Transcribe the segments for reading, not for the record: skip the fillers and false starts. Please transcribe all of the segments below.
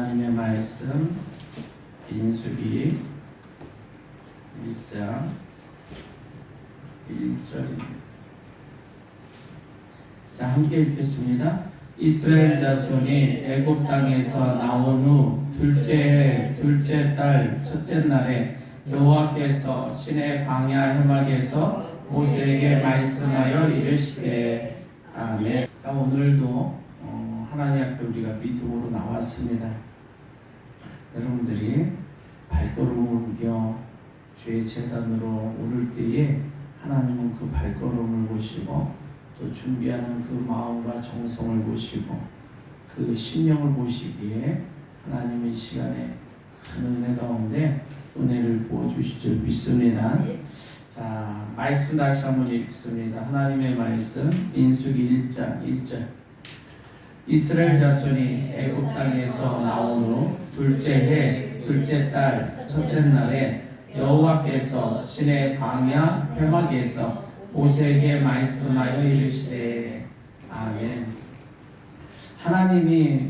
하나님의 말씀 민수기 1장 1절입니다. 자, 함께 읽겠습니다. 이스라엘 자손이 애굽 땅에서 나온 후 둘째 달 첫째 날에 여호와께서 시내 광야 해막에서 모세에게 말씀하여 이르시되 아멘. 자, 오늘도 하나님 앞에 우리가 믿음으로 나왔습니다. 여러분들이 발걸음을 옮겨 주의 제단으로 오를 때에 하나님은 그 발걸음을 보시고 또 준비하는 그 마음과 정성을 보시고 그 심령을 보시기에 하나님의 시간에 큰 은혜 가운데 은혜를 부어주실 줄 믿습니다. 자, 말씀 다시 한번 읽습니다. 하나님의 말씀 민수기 1장 1절. 이스라엘 자손이 애굽 땅에서 나온 후 둘째 해 둘째 달 첫째 날에 여호와께서 시내 광야 회막에서 모세에게 말씀하여 이르시되 아멘. 하나님이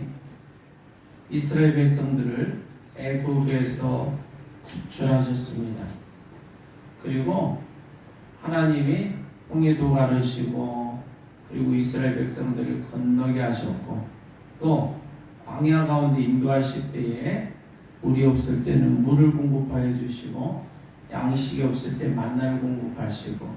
이스라엘 백성들을 애굽에서 구출하셨습니다. 그리고 하나님이 홍해도 가르시고 그리고 이스라엘 백성들을 건너게 하셨고 또 광야 가운데 인도하실 때에 물이 없을 때는 물을 공급하여 주시고 양식이 없을 때 만나를 공급하시고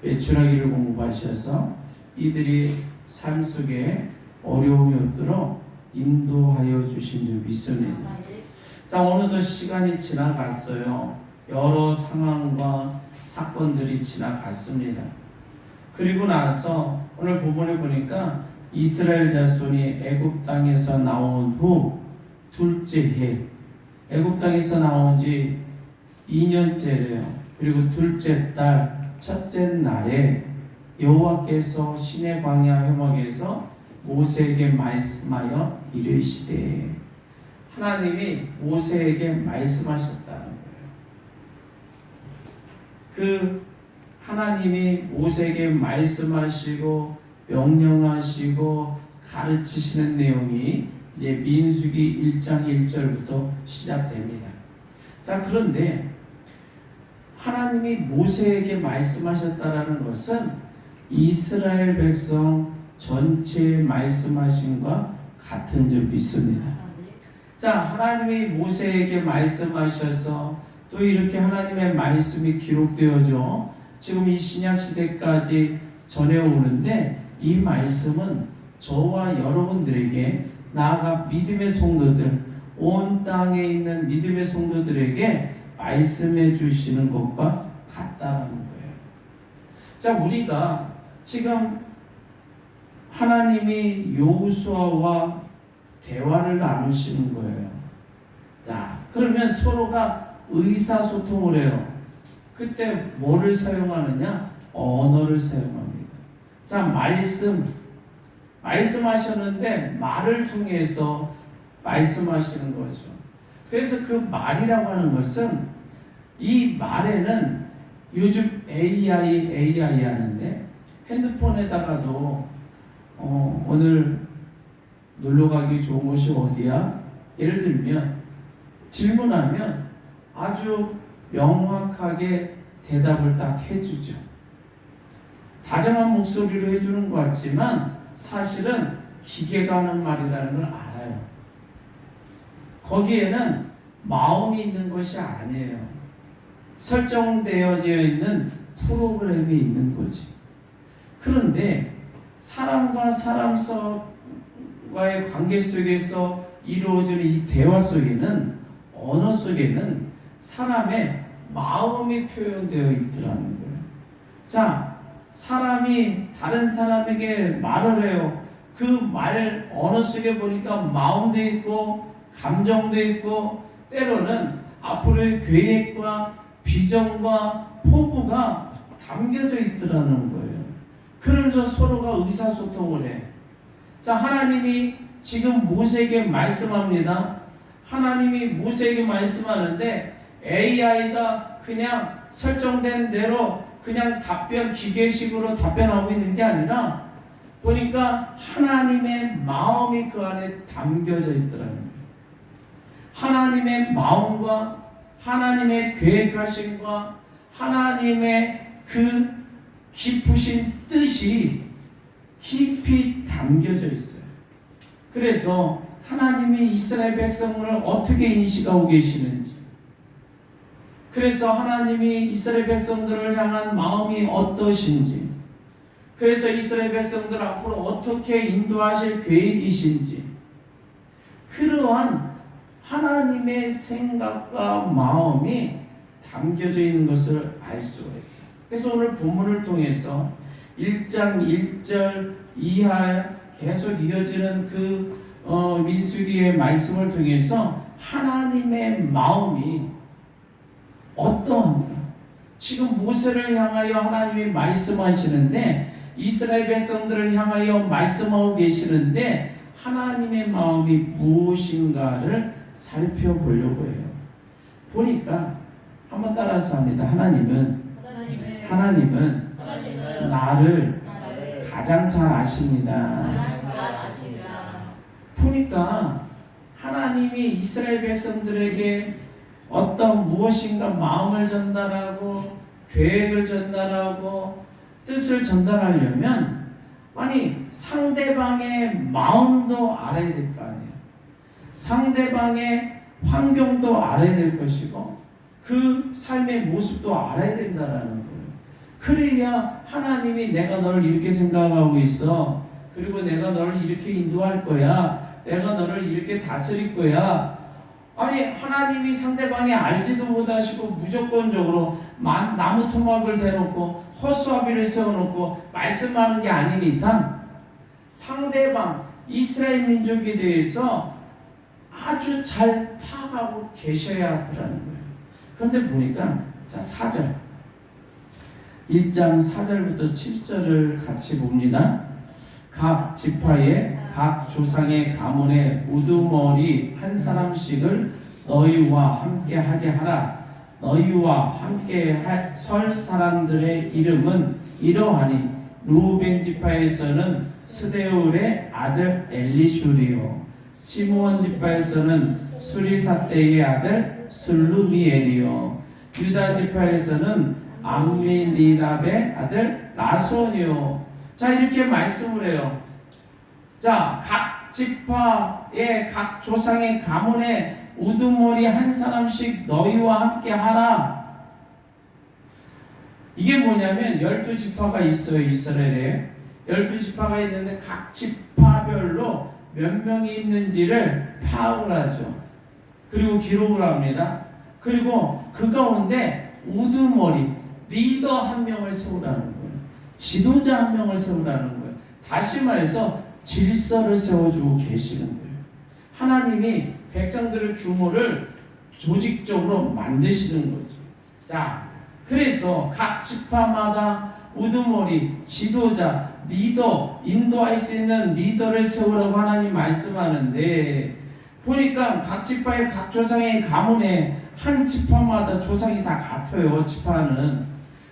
메추라기를 공급하셔서 이들이 삶 속에 어려움이 없도록 인도하여 주신 줄 믿습니다. 자, 어느덧 시간이 지나갔어요. 여러 상황과 사건들이 지나갔습니다. 그리고 나서 오늘 본문에 보니까 이스라엘 자손이 애굽 땅에서 나온 후 둘째 해, 애굽 땅에서 나온 지 2년째래요. 그리고 둘째 달 첫째 날에 여호와께서 시내 광야 회막에서 모세에게 말씀하여 이르시되, 하나님이 모세에게 말씀하셨다는 거예요. 그 하나님이 모세에게 말씀하시고 명령하시고 가르치시는 내용이 이제 민수기 1장 1절부터 시작됩니다. 자, 그런데 하나님이 모세에게 말씀하셨다라는 것은 이스라엘 백성 전체에 말씀하신과 같은 줄 믿습니다. 자, 하나님이 모세에게 말씀하셔서 또 이렇게 하나님의 말씀이 기록되어져 지금 이 신약 시대까지 전해오는데, 이 말씀은 저와 여러분들에게, 나아가 믿음의 성도들, 온 땅에 있는 믿음의 성도들에게 말씀해 주시는 것과 같다는 거예요. 자, 우리가 지금 하나님이 여호수아와 대화를 나누시는 거예요. 자, 그러면 서로가 의사소통을 해요. 그때 뭐를 사용하느냐? 언어를 사용합니다. 자, 말씀하셨는데 말을 통해서 말씀하시는 거죠. 그래서 그 말이라고 하는 것은, 이 말에는 요즘 AI 하는데 핸드폰에다가도 오늘 놀러 가기 좋은 곳이 어디야? 예를 들면 질문하면 아주 명확하게 대답을 딱 해주죠. 다정한 목소리로 해주는 것 같지만 사실은 기계가 하는 말이라는 걸 알아요. 거기에는 마음이 있는 것이 아니에요. 설정되어져 있는 프로그램이 있는 거지. 그런데 사람과 사람 와의 관계 속에서 이루어지는 이 대화 속에는, 언어 속에는 사람의 마음이 표현되어 있더라는 거예요. 자, 사람이 다른 사람에게 말을 해요. 그 말 언어 속에 보니까 마음도 있고 감정도 있고 때로는 앞으로의 계획과 비전과 포부가 담겨져 있더라는 거예요. 그러면서 서로가 의사소통을 해. 자, 하나님이 지금 모세에게 말씀합니다. 하나님이 모세에게 말씀하는데 AI가 그냥 설정된 대로 그냥 기계식으로 답변하고 있는 게 아니라 보니까 하나님의 마음이 그 안에 담겨져 있더라는 거예요. 하나님의 마음과 하나님의 계획하심과 하나님의 그 깊으신 뜻이 깊이 담겨져 있어요. 그래서 하나님이 이스라엘 백성을 어떻게 인식하고 계시는지, 그래서 하나님이 이스라엘 백성들을 향한 마음이 어떠신지, 그래서 이스라엘 백성들 앞으로 어떻게 인도하실 계획이신지, 그러한 하나님의 생각과 마음이 담겨져 있는 것을 알 수가 있다. 그래서 오늘 본문을 통해서 1장 1절 이하 계속 이어지는 그 민수기의 말씀을 통해서 하나님의 마음이 어떠한가? 지금 모세를 향하여 하나님이 말씀하시는데, 이스라엘 백성들을 향하여 말씀하고 계시는데 하나님의 마음이 무엇인가를 살펴보려고 해요. 보니까 한번 따라서 합니다. 하나님은 나를 가장 잘 아십니다. 보니까 하나님이 이스라엘 백성들에게 어떤 무엇인가 마음을 전달하고 계획을 전달하고 뜻을 전달하려면 상대방의 마음도 알아야 될 거 아니에요. 상대방의 환경도 알아야 될 것이고 그 삶의 모습도 알아야 된다라는 거예요. 그래야 하나님이 내가 너를 이렇게 생각하고 있어, 그리고 내가 너를 이렇게 인도할 거야, 내가 너를 이렇게 다스릴 거야. 하나님이 상대방이 알지도 못하시고 무조건적으로 나무 토막을 대놓고 허수아비를 세워놓고 말씀하는 게 아닌 이상 상대방 이스라엘 민족에 대해서 아주 잘 파악하고 계셔야 하더라는 거예요. 그런데 보니까 4절 1장 4절부터 7절을 같이 봅니다. 각 지파의 각 조상의 가문에 우두머리 한 사람씩을 너희와 함께 하게 하라. 너희와 함께 설 사람들의 이름은 이러하니 루벤 지파에서는 스데울의 아들 엘리슈리요, 시므온 지파에서는 수리사떼의 아들 술루미엘이요, 유다 지파에서는 암미니답의 아들 라손이요. 이렇게 말씀을 해요. 각 지파의 각 조상의 가문에 우두머리 한 사람씩 너희와 함께 하라. 이게 뭐냐면 12지파가 있어요. 이스라엘에 12지파가 있는데 각 지파별로 몇 명이 있는지를 파악을 하죠. 그리고 기록을 합니다. 그리고 그 가운데 우두머리 리더 한 명을 세우라는 거예요. 지도자 한 명을 세우라는 거예요. 다시 말해서 질서를 세워주고 계시는 거예요. 하나님이 백성들의 규모를 조직적으로 만드시는 거죠. 그래서 각 지파마다 우두머리, 지도자, 리더, 인도할 수 있는 리더를 세우라고 하나님 말씀하는데, 보니까 각 지파의 각 조상의 가문에 한 지파마다 조상이 다 같아요. 지파는.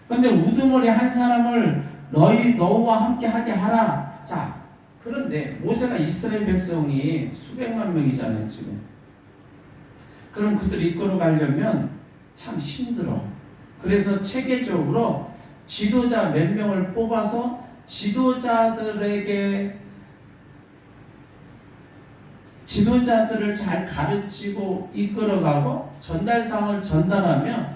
그런데 우두머리 한 사람을 너희와 함께 하게 하라. 그런데 모세가 이스라엘 백성이 수백만 명이잖아요, 지금. 그럼 그들 이끌어 가려면 참 힘들어. 그래서 체계적으로 지도자 몇 명을 뽑아서 지도자들을 잘 가르치고 이끌어가고 전달상을 전달하며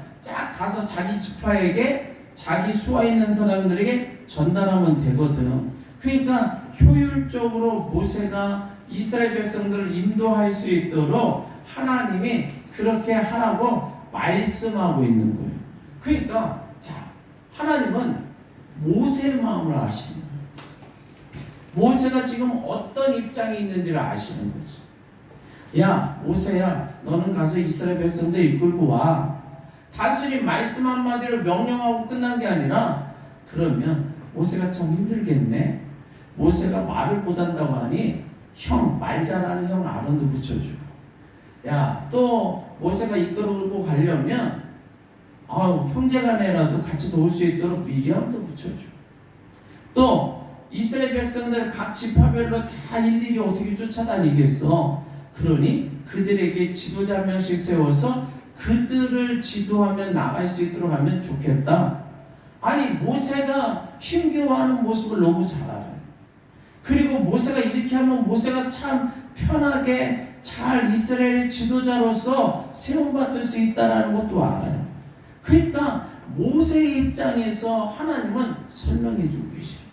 가서 자기 지파에게, 자기 수와 있는 사람들에게 전달하면 되거든. 그러니까 효율적으로 모세가 이스라엘 백성들을 인도할 수 있도록 하나님이 그렇게 하라고 말씀하고 있는 거예요. 그러니까 하나님은 모세의 마음을 아시는 거예요. 모세가 지금 어떤 입장에 있는지를 아시는 거지. 모세야, 너는 가서 이스라엘 백성들 이끌고 와. 단순히 말씀 한마디로 명령하고 끝난 게 아니라, 그러면 모세가 참 힘들겠네. 모세가 말을 못한다고 하니 말 잘하는 형 아론도 붙여주고, 또 모세가 이끌고 가려면 형제간에라도 같이 도울 수 있도록 미리암도 붙여주고, 또 이스라엘 백성들 각 지파별로 다 일일이 어떻게 쫓아다니겠어. 그러니 그들에게 지도자 한 명씩 세워서 그들을 지도하며 나갈 수 있도록 하면 좋겠다. 아니, 모세가 힘겨워하는 모습을 너무 잘 알아요. 그리고 모세가 이렇게 하면 모세가 참 편하게 잘 이스라엘의 지도자로서 세움받을 수 있다는 것도 알아요. 그러니까 모세의 입장에서 하나님은 설명해 주고 계셔요.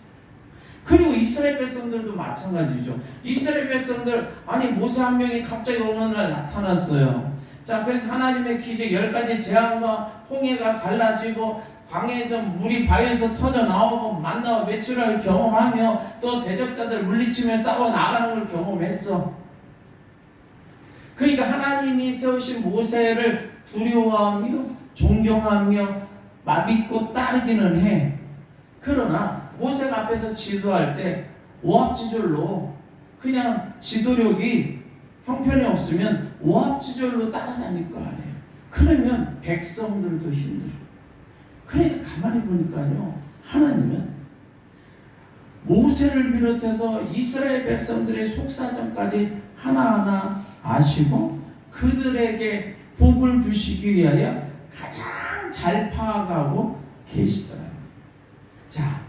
그리고 이스라엘 백성들도 마찬가지죠. 이스라엘 백성들, 아니 모세 한 명이 갑자기 어느 날 나타났어요. 자, 그래서 하나님의 기적 10가지 재앙과 홍해가 갈라지고 광야에서 물이 바위에서 터져 나오고 만나와 메추라를 경험하며 또 대적자들 물리치며 싸워 나가는 걸 경험했어. 그러니까 하나님이 세우신 모세를 두려워하며 존경하며 믿고 따르기는 해. 그러나 모세가 앞에서 지도할 때 오합지졸로 그냥 지도력이 형편이 없으면 오합지졸로 따라다닐 거 아니에요. 그러면 백성들도 힘들어. 그러니까 가만히 보니까요, 하나님은 모세를 비롯해서 이스라엘 백성들의 속사정까지 하나하나 아시고 그들에게 복을 주시기 위하여 가장 잘 파악하고 계시더라고요. 자,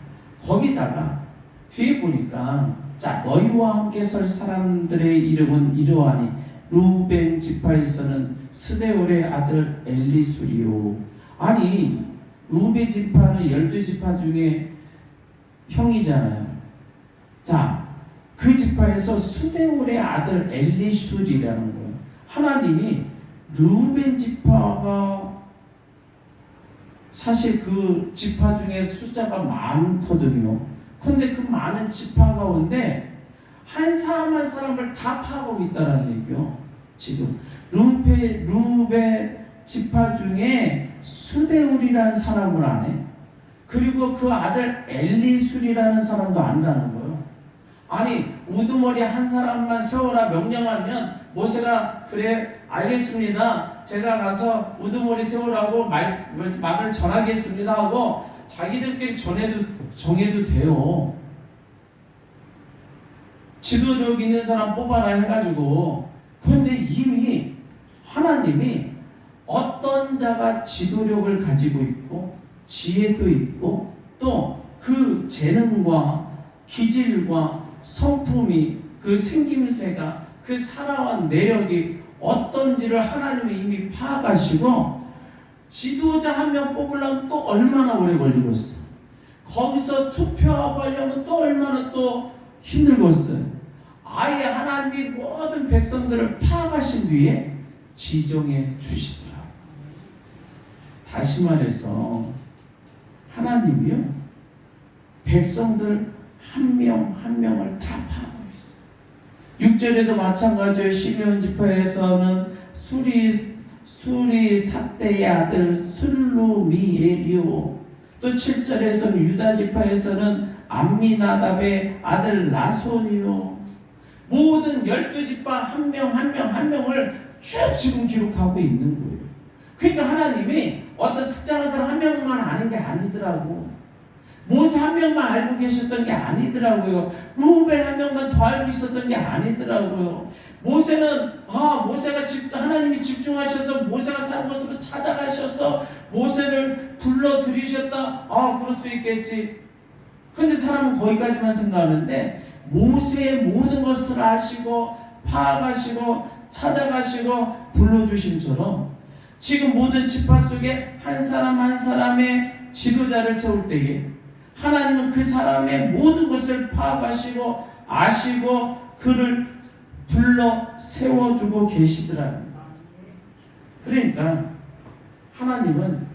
거기다가 뒤에 보니까, 자, 너희와 함께 설 사람들의 이름은 이러하니 루벤 지파에서는 스데올의 아들 엘리수리요. 아니, 루벤 지파는 12지파 중에 형이잖아요. 자, 그 지파에서 스데올의 아들 엘리술이라는 거예요. 하나님이 루벤 지파가 사실 그 지파 중에 숫자가 많거든요. 근데 그 많은 지파 가운데 한 사람 한 사람을 다 파악하고 있다는 얘기요. 지금 루벤 지파 중에 수데울이라는 사람을 아네. 그리고 그 아들 엘리술이라는 사람도 안다는 거예요. 아니, 우두머리 한 사람만 세워라 명령하면 모세가 그래 알겠습니다, 제가 가서 우두머리 세우라고 말을 전하겠습니다 하고 자기들끼리 정해도 돼요. 지도력 있는 사람 뽑아라 해가지고. 그런데 이미 하나님이 어떤 자가 지도력을 가지고 있고 지혜도 있고 또 그 재능과 기질과 성품이, 그 생김새가, 그 살아온 내력이 어떤지를 하나님이 이미 파악하시고 지도자 한 명 뽑으려면 또 얼마나 오래 걸리겠어요. 거기서 투표하고 하려면 또 얼마나 또 힘들겠어요. 아예 하나님이 모든 백성들을 파악하신 뒤에 지정해 주시더라고요. 다시 말해서 하나님이요, 백성들 한 명 한 명을 다 파악하고 있어요. 6절에도 마찬가지예요. 시므온 지파에서는 수리 삿대의 아들 슬루미엘이요. 또 7절에서는 유다 지파에서는 암미나답의 아들 나손이요. 모든 12지파 한 명 한 명 한 명을 쭉 지금 기록하고 있는 거예요. 그러니까 하나님이 어떤 특정한 사람 한 명만 아는 게 아니더라고. 모세 한 명만 알고 계셨던 게 아니더라고요. 루벤 한 명만 더 알고 있었던 게 아니더라고요. 모세는 모세가 하나님이 집중하셔서 모세가 사는 곳으로 찾아가셔서 모세를 불러 들이셨다. 그럴 수 있겠지. 근데 사람은 거기까지만 생각하는데 모세의 모든 것을 아시고 파악하시고 찾아가시고 불러주심처럼 지금 모든 지파 속에 한 사람 한 사람의 지도자를 세울 때에 하나님은 그 사람의 모든 것을 파악하시고 아시고 그를 불러 세워주고 계시더라고요. 그러니까 하나님은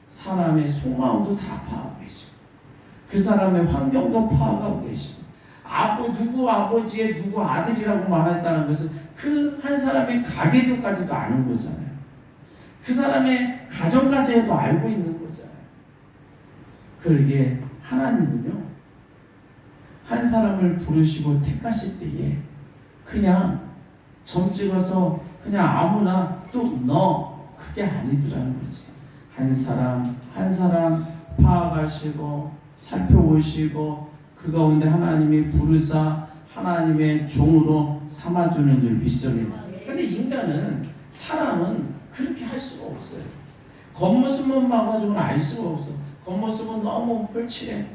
사람의 속마음도 다 파악하고 계시고 그 사람의 환경도 파악하고 계시고 누구 아버지의 누구 아들이라고 말했다는 것은 그 한 사람의 가계도까지도 아는 거잖아요. 그 사람의 가정까지도 알고 있는 거잖아요. 그러기에 하나님은요, 한 사람을 부르시고 택하실 때에 그냥 점 찍어서 그냥 아무나 또 넣어, 그게 아니더라는 거지. 한 사람 한 사람 파악하시고 살펴보시고 그 가운데 하나님이 부르사 하나님의 종으로 삼아주는 줄 믿습니다. 인간은 사람은 그렇게 할 수가 없어요. 겉모습만 봐가지고는 알 수가 없어. 겉모습은 너무 헐치해.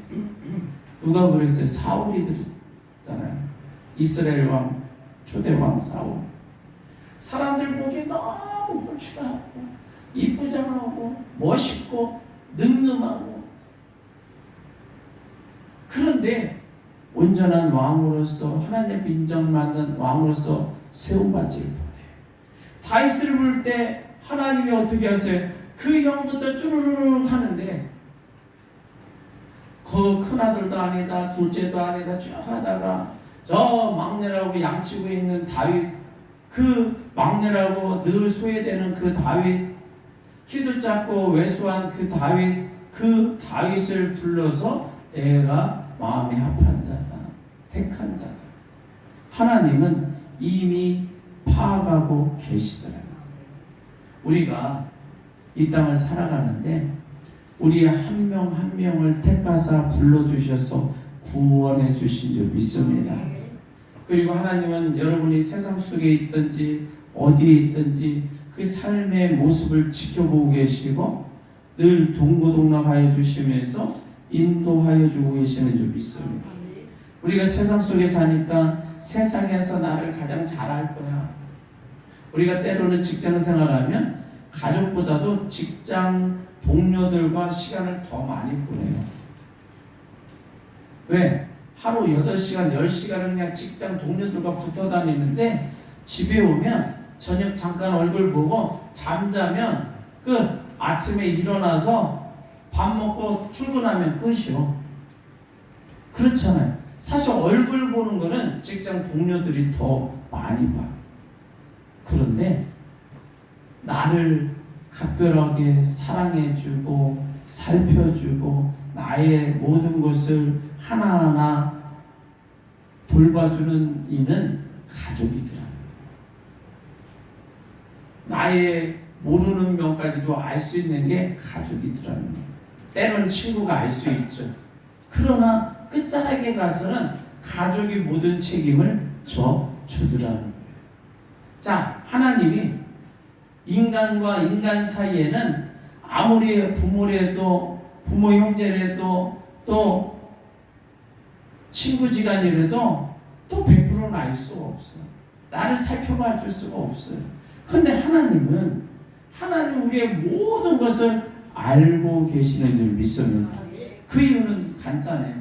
누가 그랬어요? 사울이 그랬잖아요. 이스라엘 왕, 초대 왕 사울. 사람들 보기에 너무 홀쭉하고 이쁘장하고 멋있고 늠름하고, 그런데 온전한 왕으로서 하나님 인정받는 왕으로서 세움받지를 못해요. 다윗을 볼 때 하나님이 어떻게 하세요? 그 형부터 쭈르르르 하는데 그 큰아들도 아니다 둘째도 아니다 쭉 하다가 저 막내라고 양치고 있는 다윗, 그 막내라고 늘 소외되는 그 다윗, 키도 작고 왜소한 그 다윗, 그 다윗을 불러서 내가 마음이 합한 자다, 택한 자다. 하나님은 이미 파악하고 계시더라고요. 우리가 이 땅을 살아가는데 우리 한 명 한 명을 택하사 불러주셔서 구원해 주신 줄 믿습니다. 그리고 하나님은 여러분이 세상 속에 있든지 어디에 있든지 그 삶의 모습을 지켜보고 계시고 늘 동고동락하여 주시면서 인도하여 주고 계시는 줄 믿습니다. 우리가 세상 속에 사니까 세상에서 나를 가장 잘할 거야. 우리가 때로는 직장 생활하면 가족보다도 직장 동료들과 시간을 더 많이 보내요. 왜? 하루 8시간, 10시간은 그냥 직장 동료들과 붙어 다니는데 집에 오면 저녁 잠깐 얼굴 보고 잠자면 끝. 아침에 일어나서 밥 먹고 출근하면 끝이요. 그렇잖아요. 사실 얼굴 보는 거는 직장 동료들이 더 많이 봐. 그런데 나를 각별하게 사랑해주고 살펴주고 나의 모든 것을 하나하나 돌봐주는 이는 가족이더라. 나의 모르는 면까지도 알 수 있는 게 가족이더라는 거예요. 때로는 친구가 알 수 있죠. 그러나 끝자락에 가서는 가족이 모든 책임을 져주더라는 거예요. 자, 하나님이 인간과 인간 사이에는 아무리 부모래도 부모 형제래도 또 친구지간이라도 또 100%는 알 수가 없어요. 나를 살펴봐 줄 수가 없어요. 그런데 하나님은 하나님 우리의 모든 것을 알고 계시는 줄 믿습니다. 그 이유는 간단해요.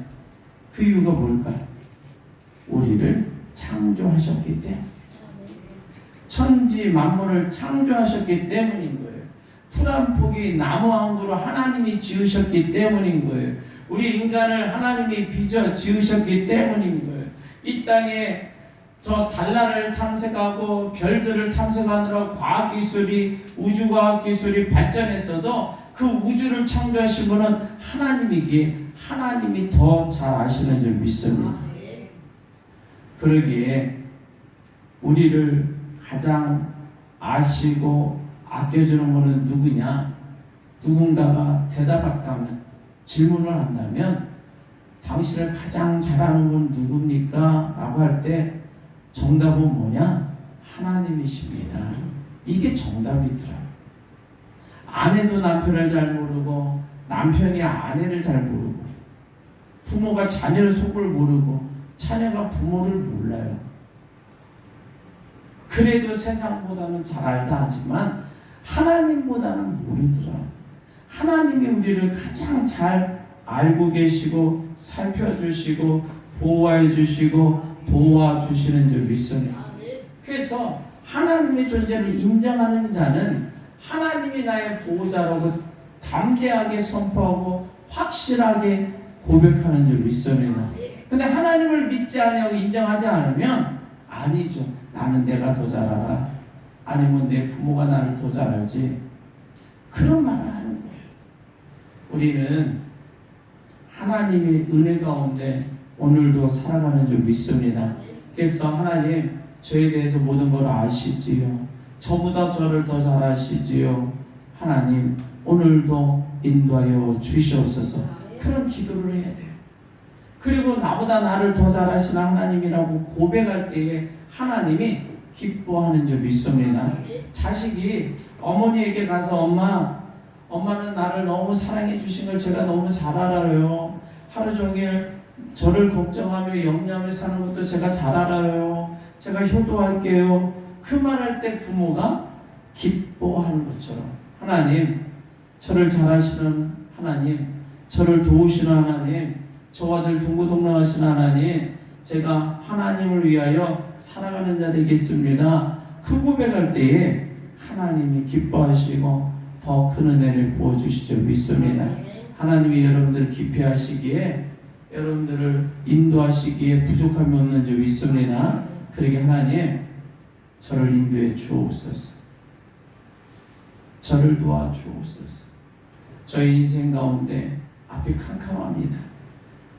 그 이유가 뭘까요? 우리를 창조하셨기 때문에. 천지 만물을 창조하셨기 때문인 거예요. 풀 한 포기 나무 한 그루 하나님이 지으셨기 때문인 거예요. 우리 인간을 하나님이 빚어 지으셨기 때문인 거예요. 이 땅에 저 달나라를 탐색하고 별들을 탐색하느라 과학기술이 우주과학기술이 발전했어도 그 우주를 창조하신 분은 하나님이기에 하나님이 더 잘 아시는 줄 믿습니다. 그러기에 우리를 가장 아시고 아껴주는 분은 누구냐? 누군가가 대답했다면, 질문을 한다면 당신을 가장 잘하는 분 누굽니까? 라고 할 때 정답은 뭐냐? 하나님이십니다. 이게 정답이더라. 아내도 남편을 잘 모르고 남편이 아내를 잘 모르고 부모가 자녀를 속을 모르고 자녀가 부모를 몰라요. 그래도 세상보다는 잘 알다 하지만 하나님보다는 모르더라. 하나님이 우리를 가장 잘 알고 계시고 살펴주시고 보호해 주시고 도와주시는 줄 믿습니다. 그래서 하나님의 존재를 인정하는 자는 하나님이 나의 보호자라고 담대하게 선포하고 확실하게 고백하는 줄 믿습니다. 근데 하나님을 믿지 않냐고 인정하지 않으면 아니죠. 나는 내가 더 잘 알아. 아니면 내 부모가 나를 더 잘 알지. 그런 말을 하는 거예요. 우리는 하나님의 은혜 가운데 오늘도 살아가는 줄 믿습니다. 그래서 하나님 저에 대해서 모든 걸 아시지요. 저보다 저를 더 잘 아시지요. 하나님 오늘도 인도하여 주시옵소서. 그런 기도를 해야 돼요. 그리고 나보다 나를 더 잘 아시는 하나님이라고 고백할 때에 하나님이 기뻐하는 줄 믿습니다. 자식이 어머니에게 가서 엄마는 나를 너무 사랑해 주신 걸 제가 너무 잘 알아요. 하루 종일 저를 걱정하며 염려하며 사는 것도 제가 잘 알아요. 제가 효도할게요. 그 말할 때 부모가 기뻐하는 것처럼 하나님, 저를 잘하시는 하나님, 저를 도우시는 하나님, 저와 늘 동고동락하시는 하나님, 제가 하나님을 위하여 살아가는 자 되겠습니다. 그 고백할 때에 하나님이 기뻐하시고 더 큰 은혜를 부어주시죠. 믿습니다. 하나님이 여러분들을 깊이 하시기에, 여러분들을 인도하시기에 부족함이 없는 줄 믿습니다. 그러게 하나님, 저를 인도해 주옵소서. 저를 도와주옵소서. 저희 인생 가운데 앞이 캄캄합니다.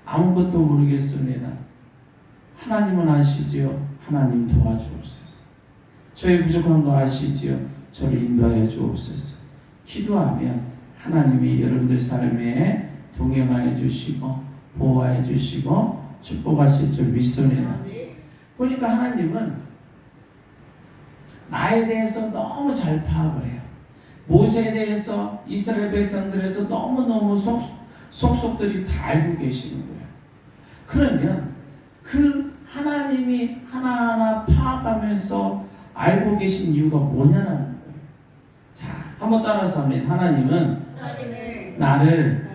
아무것도 모르겠습니다. 하나님은 아시지요. 하나님 도와주옵소서. 저의 부족한 거 아시지요. 저를 인도하여 주옵소서. 기도하면 하나님이 여러분들 삶에 동행하여 주시고 보호하여 주시고 축복하실 줄 믿습니다. 보니까 하나님은 나에 대해서 너무 잘 파악을 해요. 모세에 대해서 이스라엘 백성들에서 너무너무 속속들이 다 알고 계시는 거예요. 그러면 그 하나님이 하나하나 파악하면서 알고 계신 이유가 뭐냐는 거예요. 자, 한번 따라서 하면 하나님은 나를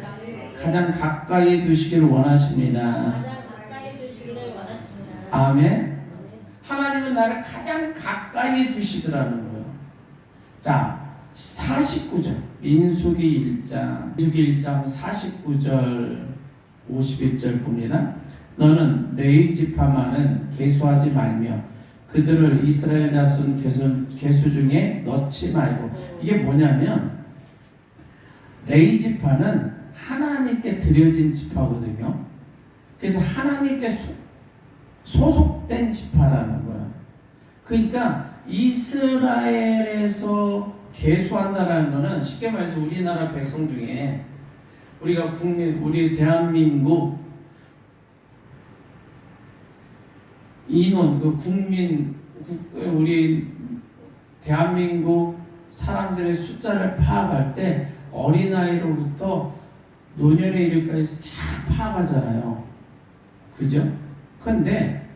가장 가까이 두시기를 원하십니다. 아멘. 하나님은 나를 가장 가까이 두시더라는 거예요. 자, 49절 민수기 1장 49절 51절 봅니다. 너는 레위 지파만은 계수하지 말며 그들을 이스라엘 자손 계수 중에 넣지 말고. 이게 뭐냐면 레위 지파는 하나님께 드려진 지파거든요. 그래서 하나님께 소속된 지파라는 거야. 그러니까 이스라엘에서 계수한다라는 거는 쉽게 말해서 우리나라 백성 중에 우리 대한민국 인원, 우리 대한민국 사람들의 숫자를 파악할 때 어린아이로부터 노년에 이르기까지 싹 파악하잖아요. 그죠? 근데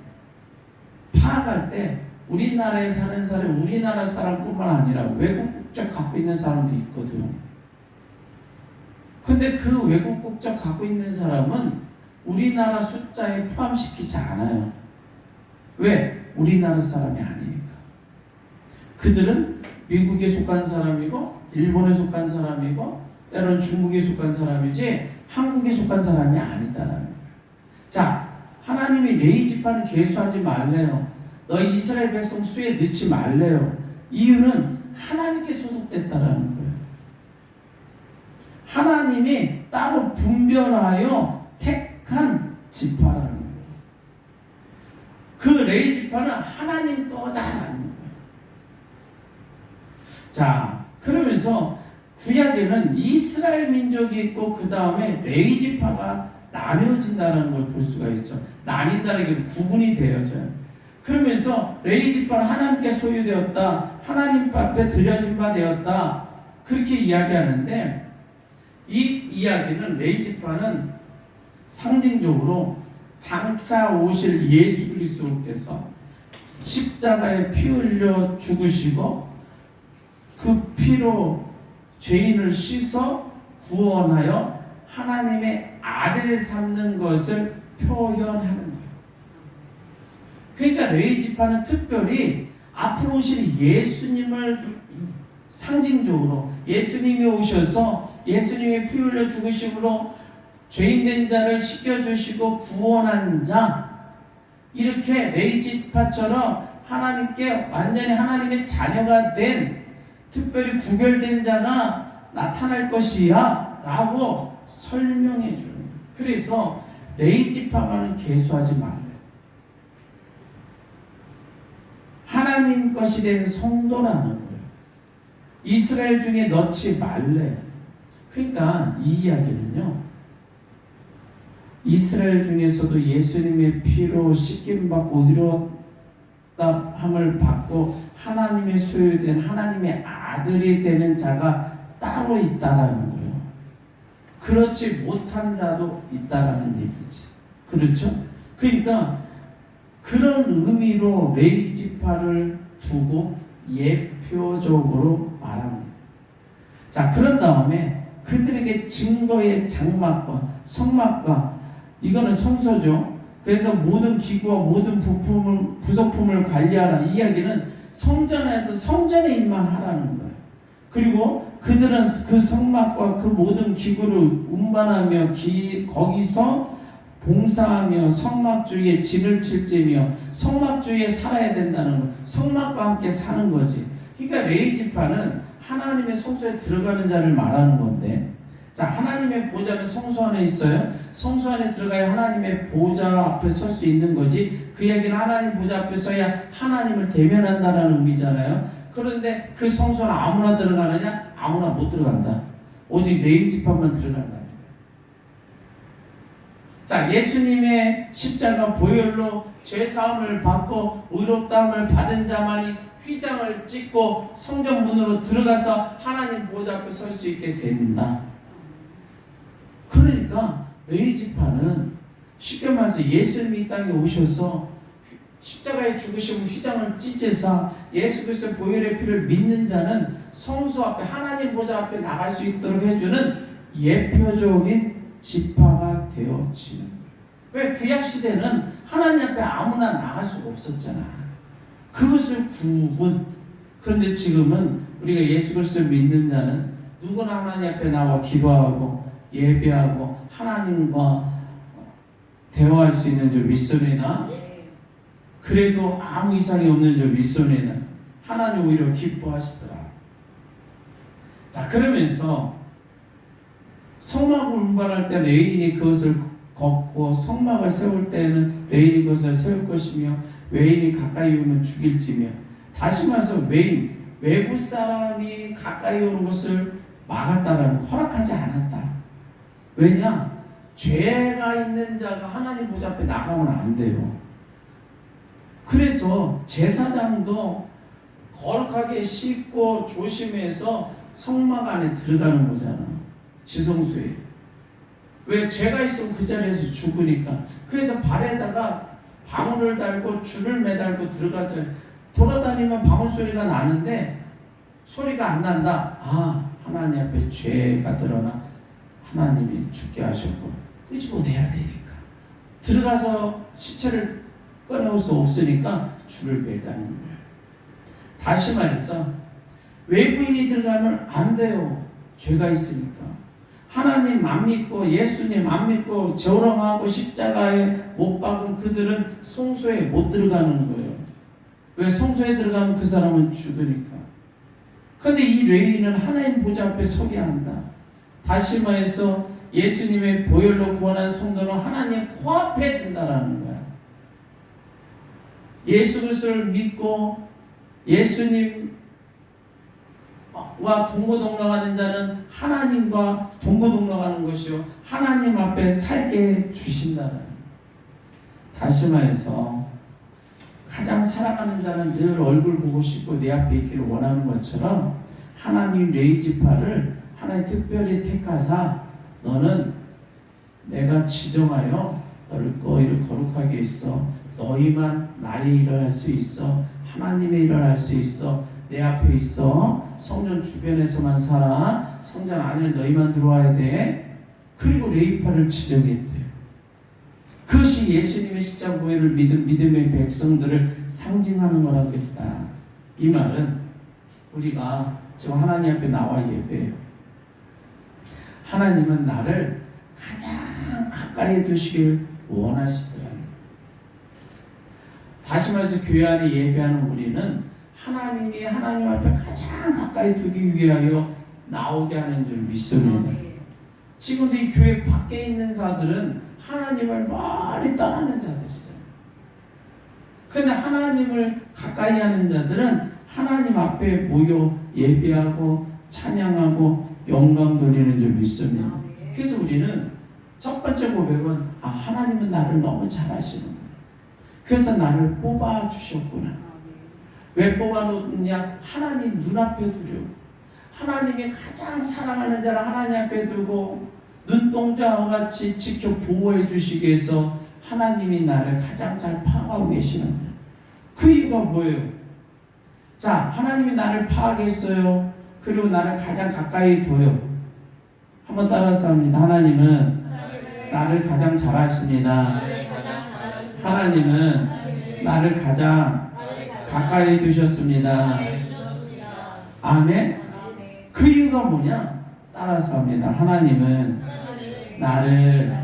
파악할 때 우리나라에 사는 사람, 우리나라 사람뿐만 아니라 외국 국적 갖고 있는 사람도 있거든요. 근데 그 외국 국적 갖고 있는 사람은 우리나라 숫자에 포함시키지 않아요. 왜? 우리나라 사람이 아니니까. 그들은 미국에 속한 사람이고 일본에 속한 사람이고 때로는 중국에 속한 사람이지 한국에 속한 사람이 아니다라는 거예요. 자, 하나님이 레위 지파는 계수하지 말래요. 너희 이스라엘 백성 수에 넣지 말래요. 이유는 하나님께 소속됐다라는 거예요. 하나님이 따로 분별하여 택한 지파라는 거예요. 그 레위 지파는 하나님 거다라는 거예요. 자, 그러면서 구약에는 이스라엘 민족이 있고 그 다음에 레위 지파가 나뉘어진다는 걸 볼 수가 있죠. 나뉜다는 게 구분이 되어져요. 그러면서 레위 지파는 하나님께 소유되었다, 하나님 앞에 드려진 바 되었다, 그렇게 이야기하는데, 이 이야기는 레위 지파는 상징적으로 장차 오실 예수 그리스도께서 십자가에 피 흘려 죽으시고 그 피로 죄인을 씻어 구원하여 하나님의 아들을 삼는 것을 표현하는 거예요. 그러니까 레위 지파는 특별히 앞으로 오실 예수님을 상징적으로, 예수님이 오셔서 예수님이 피 흘려 죽으심으로 죄인된 자를 씻겨주시고 구원한 자, 이렇게 레위 지파처럼 하나님께 완전히 하나님의 자녀가 된, 특별히 구별된 자가 나타날 것이야 라고 설명해 주는 거예요. 그래서 레위 지파만은 계수하지 말래. 하나님 것이 된 성도라는 거예요. 이스라엘 중에 넣지 말래. 그러니까 이 이야기는요, 이스라엘 중에서도 예수님의 피로 씻김받고 의롭다함을 받고 하나님의 소유된 하나님의 아들이 되는 자가 따로 있다라는 거예요. 그렇지 못한 자도 있다라는 얘기지. 그렇죠? 그러니까 그런 의미로 레위 지파를 두고 예표적으로 말합니다. 자, 그런 다음에 그들에게 증거의 장막과 성막과, 이거는 성소죠. 그래서 모든 기구와 모든 부속품을 관리하라. 이 이야기는 성전에서 성전의 일만 하라는 거예요. 그리고 그들은 그 성막과 그 모든 기구를 운반하며 거기서 봉사하며 성막 주위에 진을 칠지며 성막 주위에 살아야 된다는 거. 성막과 함께 사는 거지. 그러니까 레위 지파는 하나님의 성소에 들어가는 자를 말하는 건데, 자, 하나님의 보좌는 성소 안에 있어요. 성소 안에 들어가야 하나님의 보좌 앞에 설 수 있는 거지. 그 얘기는 하나님 보좌 앞에 서야 하나님을 대면한다는 의미잖아요. 그런데 그 성소는 아무나 들어가느냐? 아무나 못 들어간다. 오직 레위 지파만 들어간다. 자, 예수님의 십자가 보혈로 죄사함을 받고 의롭다함을 받은 자만이 휘장을 찍고 성전 문으로 들어가서 하나님 보좌 앞에 설 수 있게 된다. 그러니까 레위 지파는 쉽게 말해서 예수님이 이 땅에 오셔서 십자가에 죽으시고 휘장을 찢으사 예수 그리스도의 보혈의 피를 믿는 자는 성소 앞에 하나님 보좌 앞에 나갈 수 있도록 해주는 예표적인 지파가 되어지는 거예요. 왜? 구약 시대는 하나님 앞에 아무나 나갈 수가 없었잖아. 그것을 구분. 그런데 지금은 우리가 예수 그리스도를 믿는 자는 누구나 하나님 앞에 나와 기도하고 예배하고 하나님과 대화할 수 있는 줄 믿소니나, 그래도 아무 이상이 없는 줄 믿소니나 하나님 오히려 기뻐하시더라. 자, 그러면서 성막을 운반할 때 레위인이 그것을 걷고 성막을 세울 때는 레위인이 그것을 세울 것이며 외인이 가까이 오면 죽일지며, 다시 말해서 외국 사람이 가까이 오는 것을 막았다라는, 허락하지 않았다. 왜냐? 죄가 있는 자가 하나님 보좌 앞에 나가면 안 돼요. 그래서 제사장도 거룩하게 씻고 조심해서 성막 안에 들어가는 거잖아. 지성소에. 왜? 죄가 있으면 그 자리에서 죽으니까. 그래서 발에다가 방울을 달고 줄을 매달고 들어가죠. 돌아다니면 방울 소리가 나는데 소리가 안 난다. 아, 하나님 앞에 죄가 드러나 하나님이 죽게 하셨고 끄집어내야 되니까. 들어가서 시체를 꺼내올 수 없으니까 줄을 매다는 거예요. 다시 말해서 외부인이 들어가면 안 돼요. 죄가 있으니까. 하나님 안 믿고 예수님 안 믿고 저롱하고 십자가에 못 박은 그들은 성소에 못 들어가는 거예요. 왜? 성소에 들어가면 그 사람은 죽으니까. 그런데 이 레위인은 하나님 보좌 앞에 서게 한다. 다시 말해서 예수님의 보혈로 구원한 성도는 하나님 코앞에 든다라는 거야. 예수 그리스도를 믿고 예수님과 동거동락하는 자는 하나님과 동거동락하는 것이요 하나님 앞에 살게 주신다는. 다시 말해서 가장 사랑하는 자는 늘 얼굴 보고 싶고 내 앞에 있기를 원하는 것처럼 하나님 레위 지파를 하나님 특별히 택하사 너는 내가 지정하여 너를 거룩하게 있어. 너희만 나의 일을 할 수 있어. 하나님의 일을 할 수 있어. 내 앞에 있어. 성전 주변에서만 살아. 성전 안에 너희만 들어와야 돼. 그리고 레위파를 지정했대요. 그것이 예수님의 십자가 보혈을 믿은 믿음의 백성들을 상징하는 거라고 했다. 이 말은 우리가 지금 하나님 앞에 나와 예배해요. 하나님은 나를 가장 가까이 두시길 원하시더라. 다시 말해서 교회 안에 예배하는 우리는 하나님이 하나님 앞에 가장 가까이 두기 위하여 나오게 하는 줄 믿습니다. 지금도 이 교회 밖에 있는 자들은 하나님을 멀리 떠나는 자들이죠. 그런데 하나님을 가까이 하는 자들은 하나님 앞에 모여 예배하고 찬양하고 영광 돌리는 줄 믿습니다. 그래서 우리는 첫 번째 고백은 하나님은 나를 너무 잘 아시는 거예요. 그래서 나를 뽑아 주셨구나. 왜 뽑아놓느냐? 하나님 눈앞에 두려고. 하나님이 가장 사랑하는 자를 하나님 앞에 두고 눈동자와 같이 지켜 보호해 주시기 위해서 하나님이 나를 가장 잘 파악하고 계시는 거예요. 그 이유가 뭐예요? 자, 하나님이 나를 파악했어요. 그리고 나를 가장 가까이 둬요. 한번 따라서 합니다. 하나님은 나를 가장 잘 아십니다. 하나님은 나를 가장 가까이 두셨습니다. 아멘. 그 이유가 뭐냐? 따라서 합니다. 하나님은 나를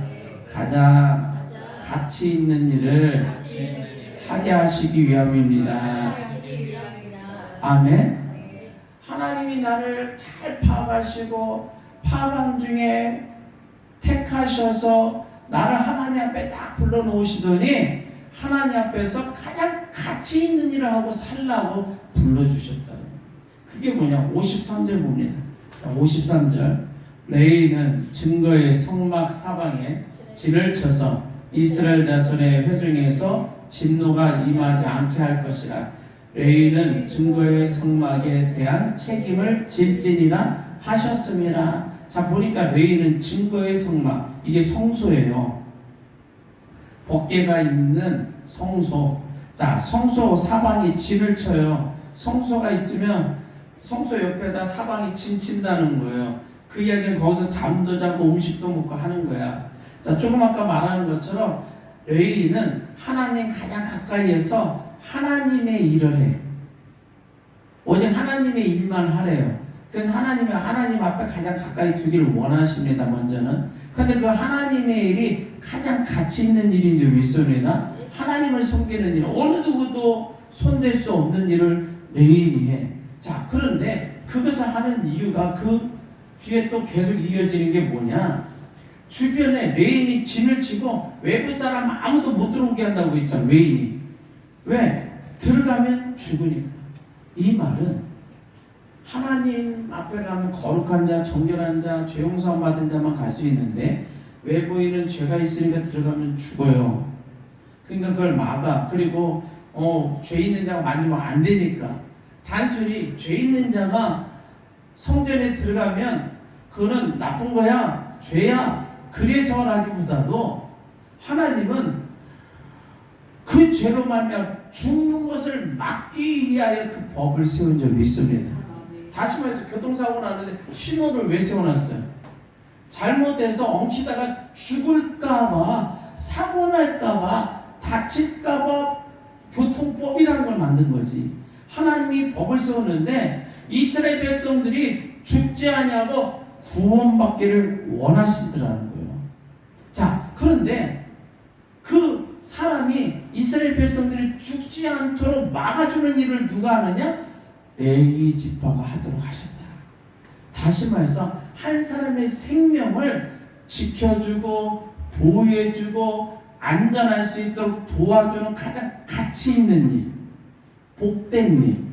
가장 가치 있는 일을 하게 하시기 위함입니다. 아멘. 하나님이 나를 잘 파악하시고 파악한 중에 택하셔서 나를 하나님 앞에 딱 불러놓으시더니 하나님 앞에서 가장 가치 있는 일을 하고 살라고 불러주셨다. 그게 뭐냐? 53절 봅니다. 53절. 레위는 증거의 성막 사방에 진을 쳐서 이스라엘 자손의 회중에서 진노가 임하지 않게 할 것이라. 레위는 증거의 성막에 대한 책임을 질지니라 하셨습니다. 자, 보니까 레위는 증거의 성막, 이게 성소예요. 법궤가 있는 성소. 자, 성소 사방이 진을 쳐요. 성소가 있으면 성소 옆에다 사방이 진 친다는 거예요. 그 이야기는 거기서 잠도 자고 음식도 먹고 하는 거야. 자, 조금 아까 말하는 것처럼 레위는 하나님 가장 가까이에서 하나님의 일을 해. 오직 하나님의 일만 하래요. 그래서 하나님 앞에 가장 가까이 두기를 원하십니다. 먼저는. 그런데 그 하나님의 일이 가장 가치 있는 일인 줄 믿습니다. 하나님을 섬기는 일, 어느 누구도 손댈 수 없는 일을 레위인이 해. 자, 그런데 그것을 하는 이유가 그 뒤에 또 계속 이어지는 게 뭐냐? 주변에 레위인이 진을 치고 외부 사람 아무도 못 들어오게 한다고 했잖아. 레위인이. 왜? 들어가면 죽으니까. 이 말은 하나님 앞에 가면 거룩한 자, 정결한 자, 죄 용서 받은 자만 갈 수 있는데 외부인은 죄가 있으니까 들어가면 죽어요. 그러니까 그걸 막아. 그리고 죄 있는 자가 만지면 안 되니까. 단순히 죄 있는 자가 성전에 들어가면 그거는 나쁜 거야, 죄야, 그래서라기보다도 하나님은 그 죄로 말미암아 죽는 것을 막기 위하여 그 법을 세운 줄 믿습니다. 다시 말해서 교통사고 났는데 신호를 왜 세워놨어요? 잘못해서 엉키다가 죽을까봐, 사고 날까봐, 다칠까봐 교통법이라는 걸 만든 거지. 하나님이 법을 세웠는데 이스라엘 백성들이 죽지 아니하고 구원받기를 원하시더라는 거예요. 자, 그런데 그 사람이 이스라엘 백성들이 죽지 않도록 막아주는 일을 누가 하느냐? 레위 지파가 하도록 하셨다. 다시 말해서 한 사람의 생명을 지켜주고 보호해주고 안전할 수 있도록 도와주는 가장 가치 있는 일, 복된 일,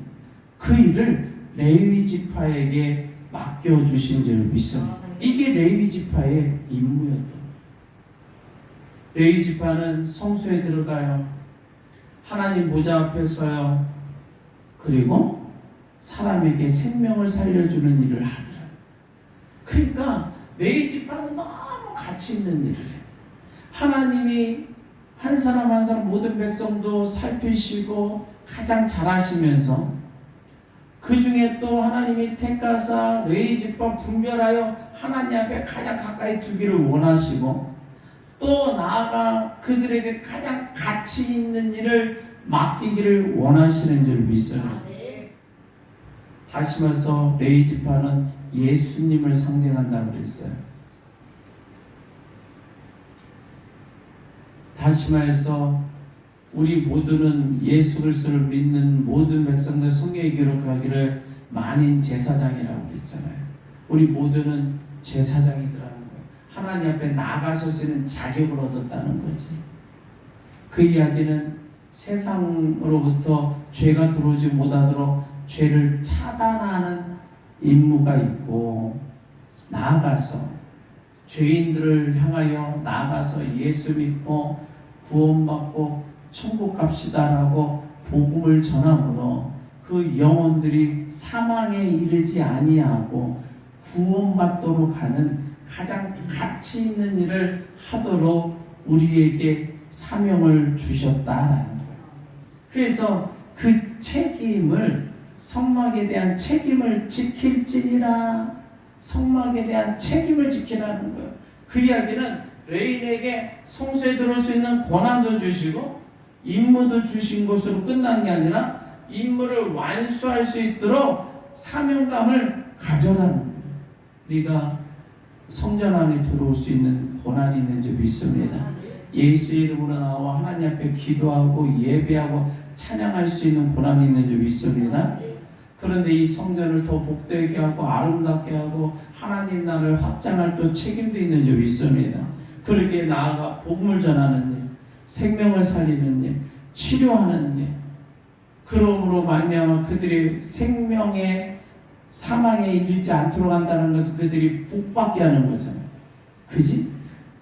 그 일을 레위 지파에게 맡겨주신 줄 믿습니다. 이게 레위 지파의 임무였던 거예요. 레위 지파는 성소에 들어가요. 하나님 보좌 앞에 서요. 그리고 사람에게 생명을 살려주는 일을 하더라. 그러니까 레위 지파는 너무 가치 있는 일을 해요. 하나님이 한 사람 한 사람 모든 백성도 살피시고 가장 잘하시면서 그 중에 또 하나님이 택하사 레위 지파 분별하여 하나님 앞에 가장 가까이 두기를 원하시고 또 나아가 그들에게 가장 가치 있는 일을 맡기기를 원하시는 줄 믿습니다. 다시 말해서 레위 지파는 예수님을 상징한다고 그랬어요. 다시 말해서 우리 모두는 예수 그리스도를 믿는 모든 백성들 성경에 기록하기를 만인 제사장이라고 그랬잖아요. 우리 모두는 제사장이더라는 거예요. 하나님 앞에 나아가서 쓰는 자격을 얻었다는 거지. 그 이야기는 세상으로부터 죄가 들어오지 못하도록 죄를 차단하는 임무가 있고 나아가서 죄인들을 향하여 나아가서 예수 믿고 구원받고 천국 갑시다라고 복음을 전함으로 그 영혼들이 사망에 이르지 아니하고 구원받도록 하는 가장 가치 있는 일을 하도록 우리에게 사명을 주셨다라는 거예요. 그래서 그 책임을, 성막에 대한 책임을 지킬지니라, 성막에 대한 책임을 지키라는 거예요. 그 이야기는 레인에게 성소에 들어올 수 있는 권한도 주시고 임무도 주신 것으로 끝난 게 아니라 임무를 완수할 수 있도록 사명감을 가져라는 거예요. 우리가 성전 안에 들어올 수 있는 권한이 있는 줄 믿습니다. 예수 이름으로 나와 하나님 앞에 기도하고 예배하고 찬양할 수 있는 권한이 있는 줄 믿습니다. 그런데 이 성전을 더 복되게 하고 아름답게 하고 하나님 나라를 확장할 또 책임도 있는 줄 믿습니다. 그렇게 나아가 복음을 전하는 일, 생명을 살리는 일, 치료하는 일, 그러므로 말미암아 그들의 생명의 사망에 이르지 않도록 한다는 것은 그들이 복받게 하는 거잖아요. 그지?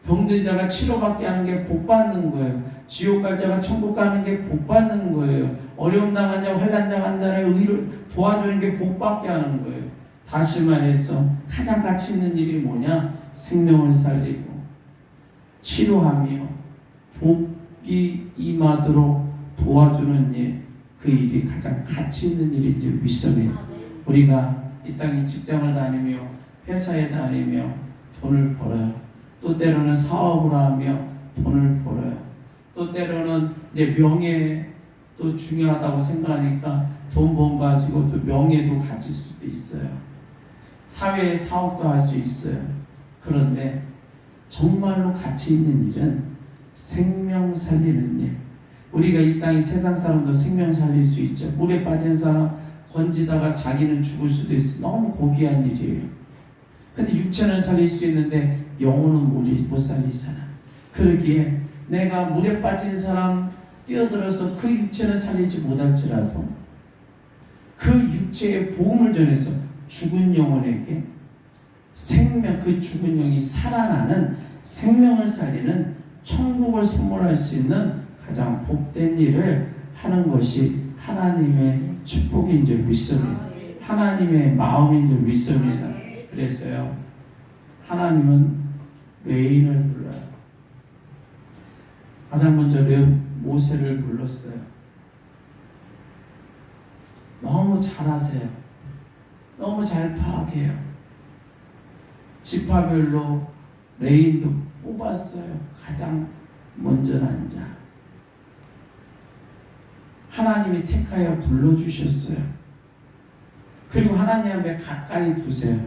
병든 자가 치료받게 하는 게 복받는 거예요. 지옥 갈 자가 천국 가는 게 복받는 거예요. 어려움 당한 자, 환난 당한 자를 의로 도와주는 게 복받게 하는 거예요. 다시 말해서 가장 가치 있는 일이 뭐냐? 생명을 살리고 치료하며 복이 임하도록 도와주는 일, 그 일이 가장 가치 있는 일인 줄 믿습니다. 우리가 이 땅에 직장을 다니며 회사에 다니며 돈을 벌어요. 또 때로는 사업을 하며 돈을 벌어요. 또 때로는 이제 명예도 중요하다고 생각하니까 돈 번 가지고 또 명예도 가질 수도 있어요. 사회에 사업도 할 수 있어요. 그런데 정말로 가치 있는 일은 생명 살리는 일. 우리가 이 땅에 세상 사람도 생명 살릴 수 있죠. 물에 빠진 사람 건지다가 자기는 죽을 수도 있어. 너무 고귀한 일이에요. 근데 육체는 살릴 수 있는데 영혼은 못 살리잖아. 그러기에 내가 물에 빠진 사람 뛰어들어서 그 육체는 살리지 못할지라도 그 육체의 복음을 전해서 죽은 영혼에게 생명, 그 죽은 영이 살아나는 생명을 살리는 천국을 선물할 수 있는 가장 복된 일을 하는 것이 하나님의 축복인 줄 믿습니다. 하나님의 마음인 줄 믿습니다. 그래서요, 하나님은 레인을 불러요. 가장 먼저 모세를 불렀어요. 너무 잘하세요. 너무 잘 파악해요. 지파별로 레인도 뽑았어요. 가장 먼저 난 자. 하나님이 택하여 불러주셨어요. 그리고 하나님 앞에 가까이 두세요.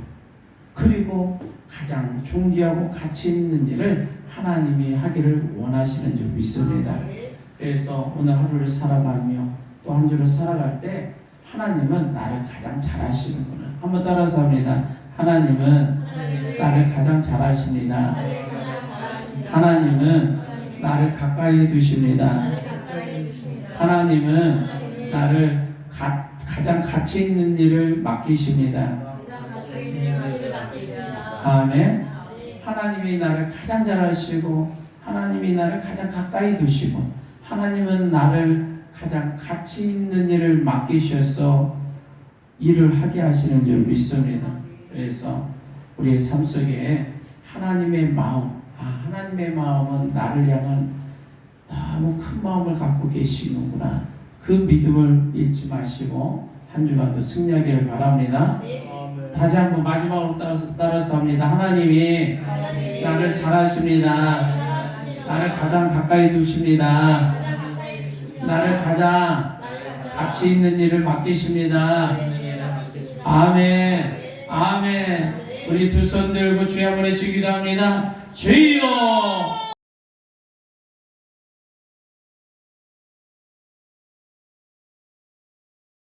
그리고 가장 존귀하고 가치 있는 일을 하나님이 하기를 원하시는 줄 믿습니다. 그래서 오늘 하루를 살아가며 또 한 주를 살아갈 때 하나님은 나를 가장 잘하시는구나. 한번 따라서 합니다. 하나님은 나를 가장 잘하십니다. 하나님은 나를 가까이 두십니다. 하나님은 나를 가장 가치 있는 일을 맡기십니다. 아멘. 하나님이 나를 가장 잘하시고 하나님이 나를 가장 가까이 두시고 하나님은 나를 가장 가치 있는 일을 맡기셔서 일을 하게 하시는 줄 믿습니다. 그래서 우리의 삶 속에 하나님의 마음, 하나님의 마음은 나를 향한 너무 큰 마음을 갖고 계시는구나. 그 믿음을 잃지 마시고 한 주간도 승리하기를 바랍니다. 다시 한번 마지막으로 따라서 합니다. 하나님이 나를 잘하십니다. 나를 가장 가까이 두십니다. 나를 가장 가치 있는 일을 맡기십니다. 아멘. 아멘. 우리 두 손 들고 주의 한번 외치기도 합니다. 주여